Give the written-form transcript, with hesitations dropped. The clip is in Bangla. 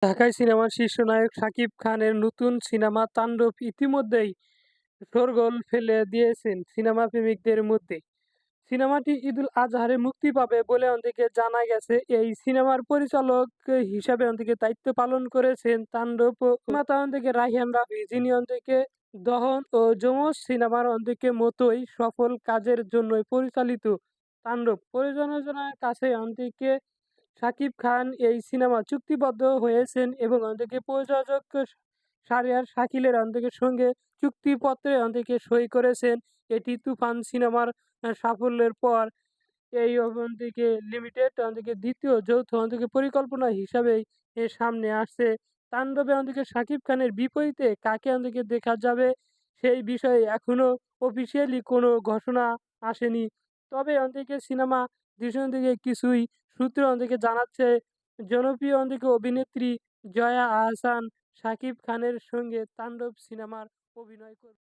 ঢাকাই সিনেমার শীর্ষ নায়ক শাকিব খানের নতুন সিনেমা 'তাণ্ডব' ইতিমধ্যেই শোরগোল ফেলে দিয়েছেন সিনেমা প্রেমিকদের মধ্যে। সিনেমাটি ঈদুল আজহারে মুক্তি পাবে বলে অন্যদিকে জানা গেছে। এই সিনেমার পরিচালক হিসাবে অন্যদিকে দায়িত্ব পালন করেছেন তাণ্ডব নির্মাতা অন্যদিকে রায়হান রাফি, যিনি অন্যদিকে দহন ও যমজ সিনেমার অন্যদিকে মতোই সফল কাজের জন্যই পরিচালিত তাণ্ডব প্রযোজনার কাছে অন্যদিকে শাকিব খান এই সিনেমা চুক্তিবদ্ধ হয়েছেন এবং অন্যদিকে প্রযোজক শাহরিয়ার শাকিলের অন্যদিকে সঙ্গে চুক্তিপত্রে অন্যদিকে সই করেছেন। এটি তুফান সিনেমার সাফল্যের পর এই অন্যদিকে লিমিটেড অন্যদিকে দ্বিতীয় যৌথ অন্যদিকে পরিকল্পনা হিসাবেই সামনে আসছে। তাণ্ডবে অন্যদিকে শাকিব খানের বিপরীতে কাকে অন্যদিকে দেখা যাবে সেই বিষয়ে এখনো অফিসিয়ালি কোনো ঘোষণা আসেনি। তবে অন্যদিকে সিনেমা দৃশ্যম থেকে কিছুই সূত্র অন্যদিকে জানাচ্ছে জনপ্রিয় অন্যদিকে অভিনেত্রী জয়া আহসান শাকিব খানের সঙ্গে তাণ্ডব সিনেমার অভিনয় করবেন।